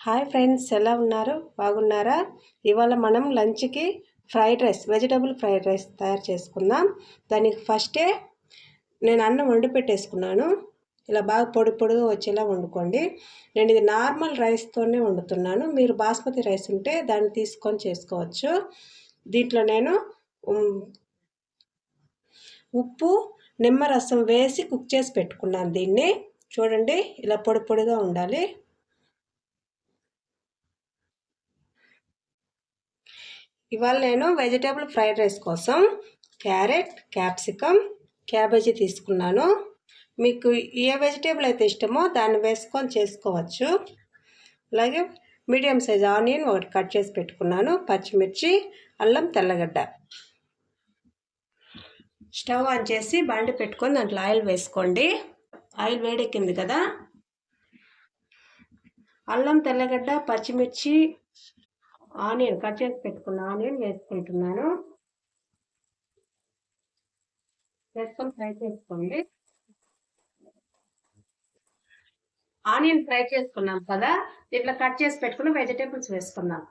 Hi friends, ఎలా ఉన్నారు? బాగున్నారా? ఇవాళ మనం లంచ్కి వెజిటబుల్ ఫ్రైడ్ రైస్ తయారు చేసుకుందాం. దానికి ఫస్టే నేను అన్నం వండి పెట్టేసుకున్నాను. ఇలా బాగా పొడిగా వచ్చేలా వండుకోండి. నేను ఇది నార్మల్ రైస్తోనే వండుతున్నాను. మీరు బాస్మతి రైస్ ఉంటే దాన్ని తీసుకొని చేసుకోవచ్చు. దీంట్లో నేను ఉప్పు నిమ్మరసం వేసి కుక్ చేసి పెట్టుకున్నాను. దీన్ని చూడండి, ఇలా పొడిగా ఉండాలి. ఇవాళ నేను వెజిటేబుల్ ఫ్రైడ్ రైస్ కోసం క్యారెట్, క్యాప్సికమ్, క్యాబేజీ తీసుకున్నాను. మీకు ఏ వెజిటేబుల్ అయితే ఇష్టమో దాన్ని వేసుకొని చేసుకోవచ్చు. అలాగే మీడియం సైజ్ ఆనియన్ ఒకటి కట్ చేసి పెట్టుకున్నాను, పచ్చిమిర్చి, అల్లం, తెల్లగడ్డ. స్టవ్ ఆన్ చేసి బండి పెట్టుకొని దాంట్లో ఆయిల్ వేసుకోండి. ఆయిల్ వేడెక్కింది కదా, అల్లం, తెల్లగడ్డ, పచ్చిమిర్చి, ఆనియన్ కట్ చేసి పెట్టుకున్న ఆనియన్ వేసుకుంటున్నాను. వేసుకొని ఫ్రై చేసుకోండి. ఆనియన్ ఫ్రై చేసుకున్నాం కదా, ఇట్లా కట్ చేసి పెట్టుకున్న వెజిటేబుల్స్ వేసుకున్నాం.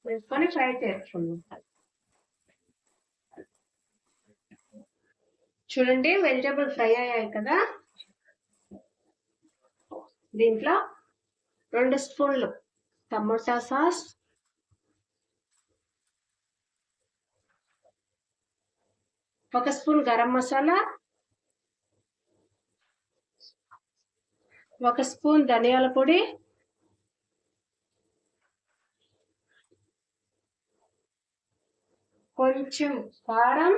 వేసుకొని ఫ్రై చేసుకున్నాం. చూడండి, వెజిటేబుల్ ఫ్రై అయ్యాయి కదా. దీంట్లో 2 స్పూన్లు tomato sauce, 1 spoon garam masala, 1 spoon ధనియాల పొడి, కొంచెం కారం,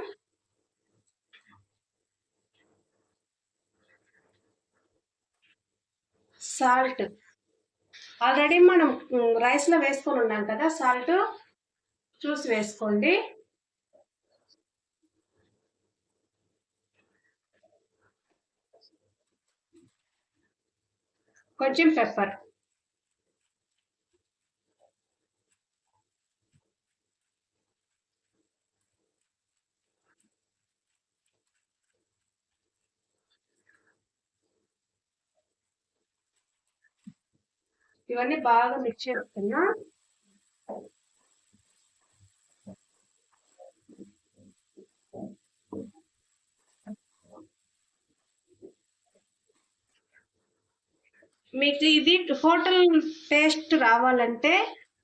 సాల్ట్. ఆల్రెడీ మనం రైస్లో వేసుకొని ఉన్నాం కదా, సాల్ట్ చూసి వేసుకోండి. కొంచెం పెప్పర్. ఇవన్నీ బాగా మిక్స్ చేసుకున్నా. మీకు ఇది హోటల్ టేస్ట్ రావాలంటే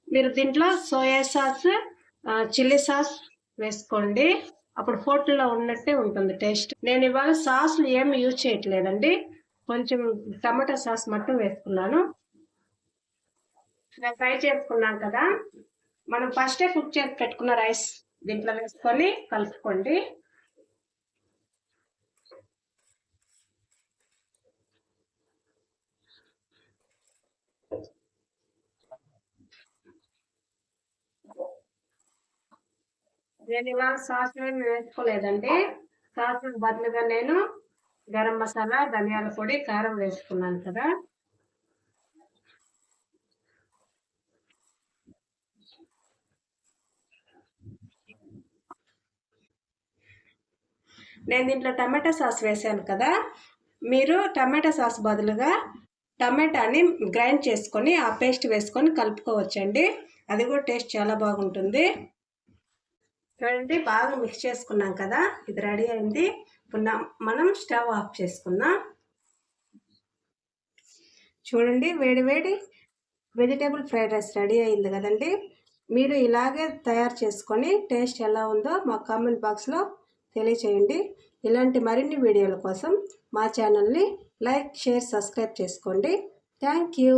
మీరు దీంట్లో సోయా సాస్, చిల్లీ సాస్ వేసుకోండి. అప్పుడు హోటల్లో ఉన్నట్టే ఉంటుంది టేస్ట్. నేను ఇవాళ సాస్లు ఏమి యూజ్ చేయట్లేదండి, కొంచెం టమాటా సాస్ మట్టు వేసుకున్నాను. నేను ఫ్రై చేసుకున్నాను కదా, మనం ఫస్టే కుక్ చేసి పెట్టుకున్న రైస్ దీంట్లో వేసుకొని కలుపుకోండి. నేను ఇవాళ సాస్ ఏమి వేసుకోలేదండి. సాస్ బదులుగా నేను గరం మసాలా, ధనియాల పొడి, కారం వేసుకున్నాను కదా. నేను దీంట్లో టమాటా సాస్ వేసాను కదా, మీరు టమాటా సాస్ బదులుగా టమాటాని గ్రైండ్ చేసుకొని ఆ పేస్ట్ వేసుకొని కలుపుకోవచ్చండి. అది కూడా టేస్ట్ చాలా బాగుంటుంది. చూడండి, బాగా మిక్స్ చేసుకున్నాం కదా, ఇది రెడీ అయింది. ఇప్పుడు మనం స్టవ్ ఆఫ్ చేసుకుందాం. చూడండి, వేడి వెజిటేబుల్ ఫ్రైడ్ రైస్ రెడీ అయింది కదండి. మీరు ఇలాగే తయారు చేసుకొని టేస్ట్ ఎలా ఉందో మా కామెంట్ బాక్స్లో తెలియచేయండి. ఇలాంటి మరిన్ని వీడియోల కోసం మా ఛానల్ని లైక్, షేర్, సబ్స్క్రైబ్ చేసుకోండి. Thank you.